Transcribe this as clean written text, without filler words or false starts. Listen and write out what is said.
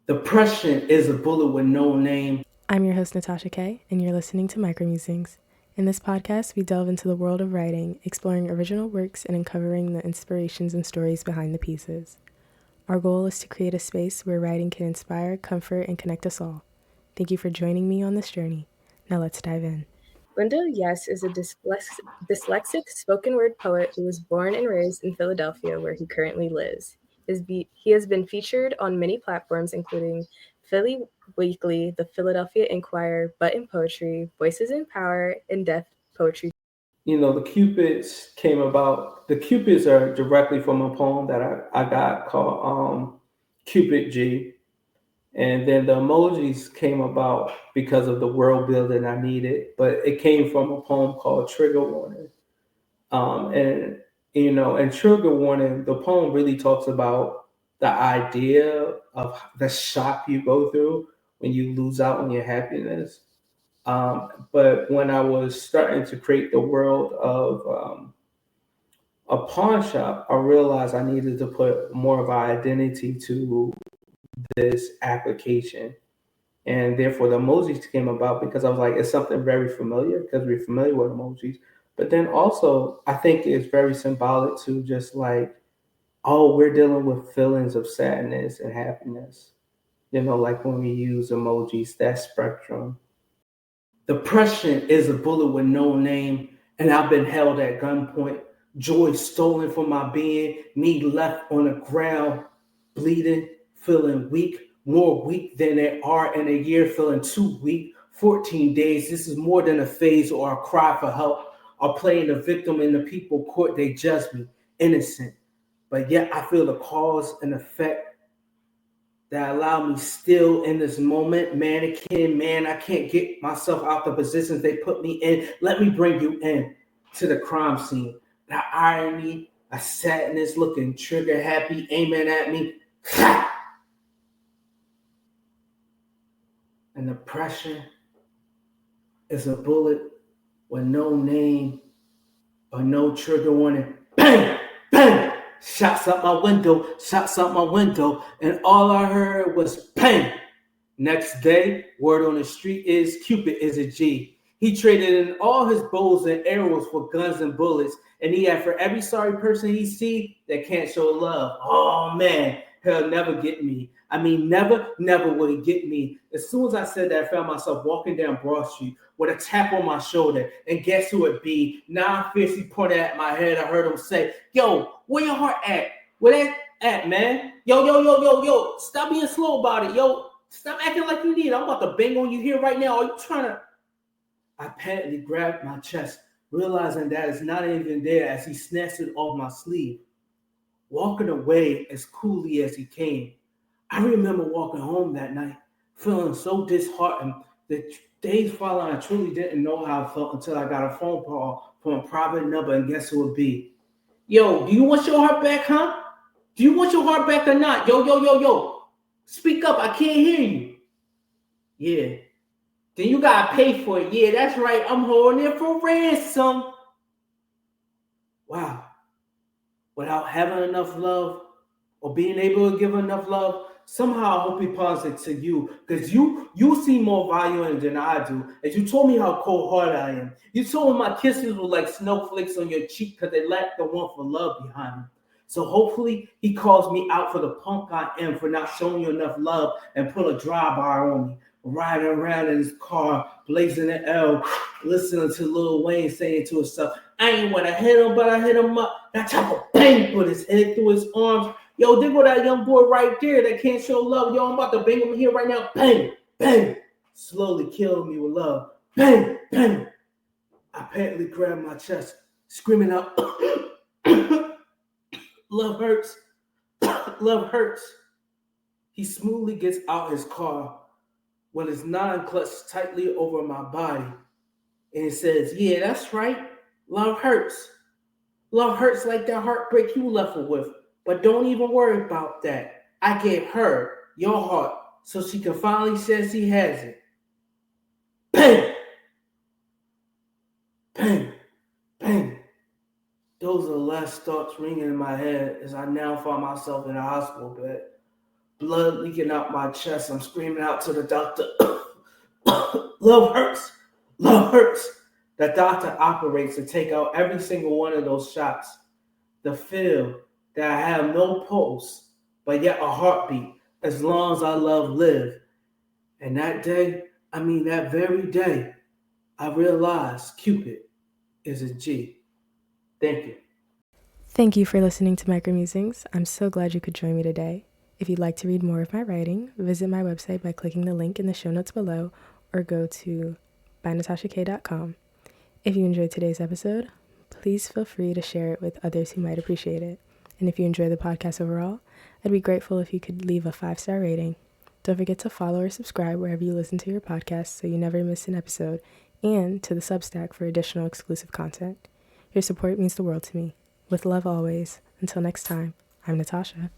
Depression is a bullet with no name. I'm your host, Natasha Kay, and you're listening to Micromusings. In this podcast, we delve into the world of writing, exploring original works and uncovering the inspirations and stories behind the pieces. Our goal is to create a space where writing can inspire, comfort, and connect us all. Thank you for joining me on this journey. Now let's dive in. LindoYes is a dyslexic spoken word poet who was born and raised in Philadelphia, where he currently lives. He has been featured on many platforms, including Philly Weekly, the Philadelphia Inquirer, Button Poetry, Voices in Power, and Death Poetry. The Cupids are directly from a poem that I got called Cupid G. And then the emojis came about because of the world building I needed, but it came from a poem called Trigger Warning. And and Trigger Warning, the poem really talks about the idea of the shock you go through when you lose out on your happiness. But when I was starting to create the world of a pawn shop, I realized I needed to put more of our identity to this application. And therefore, the emojis came about because I was like, it's something very familiar because we're familiar with emojis. But then also, I think it's very symbolic to just like, oh, we're dealing with feelings of sadness and happiness. Like when we use emojis, that spectrum. Depression is a bullet with no name, and I've been held at gunpoint. Joy stolen from my being, me left on the ground, bleeding, feeling weak, more weak than they are in a year, feeling too weak. 14 days, this is more than a phase or a cry for help, or playing the victim in the people court, they judge me, innocent. But yet I feel the cause and effect that allow me still in this moment, mannequin, man, I can't get myself out the positions they put me in. Let me bring you in to the crime scene. The irony, a sadness looking trigger happy, aiming at me. And the pressure is a bullet with no name or no trigger warning. Bang! Bang! Shots out my window, shots out my window, and all I heard was bang! Next day, word on the street is Cupid is a G. He traded in all his bows and arrows for guns and bullets, and he had for every sorry person he see that can't show love. Oh man, he'll never get me. I mean, never will he get me. As soon as I said that, I found myself walking down Broad Street with a tap on my shoulder, and guess who it be? Now fiercely pointed at my head. I heard him say, "Yo, where your heart at? Where that at, man? Yo, stop being slow about it, yo." Stop acting like you need. I'm about to bang on you here right now. Are you trying to? I panicked grabbed my chest, realizing that it's not even there as he snatched it off my sleeve, walking away as coolly as he came. I remember walking home that night, feeling so disheartened. The days following, I truly didn't know how I felt until I got a phone call from a private number, and guess who it would be? Yo, do you want your heart back, huh? Do you want your heart back or not? Yo. Speak up. I can't hear you. Yeah. Then you gotta pay for it. Yeah, that's right. I'm holding it for ransom. Wow. Without having enough love or being able to give enough love, somehow I hope he pawns it to you. Because you see more volume than I do. As you told me how cold-hearted I am. You told me my kisses were like snowflakes on your cheek because they lacked the warmth of love behind me. So hopefully he calls me out for the punk I am for not showing you enough love and put a drive-by on me. Riding around in his car, blazing the L, listening to Lil Wayne saying to himself, I ain't want to hit him, but I hit him up. That type of bang put his head through his arms. Yo, there go that young boy right there that can't show love. Yo, I'm about to bang him here right now. Bang, bang. Slowly killing me with love. Bang, bang. I panicked grabbed my chest, screaming out, love hurts. Love hurts. He smoothly gets out his car with his nine clutched tightly over my body and says, yeah, that's right. Love hurts. Love hurts like that heartbreak you left her with. But don't even worry about that. I gave her your heart so she can finally say she has it. Bang! Bang! Bang! Those are the last thoughts ringing in my head as I now find myself in a hospital bed, blood leaking out my chest. I'm screaming out to the doctor, love hurts, love hurts. The doctor operates to take out every single one of those shots. The feel that I have no pulse, but yet a heartbeat as long as I love live. And that day, that very day, I realized Cupid is a G. Thank you. Thank you for listening to Micro Musings. I'm so glad you could join me today. If you'd like to read more of my writing, visit my website by clicking the link in the show notes below or go to bynatashak.com. If you enjoyed today's episode, please feel free to share it with others who might appreciate it. And if you enjoy the podcast overall, I'd be grateful if you could leave a 5-star rating. Don't forget to follow or subscribe wherever you listen to your podcast so you never miss an episode, and to the Substack for additional exclusive content. Your support means the world to me. With love always. Until next time, I'm Natasha.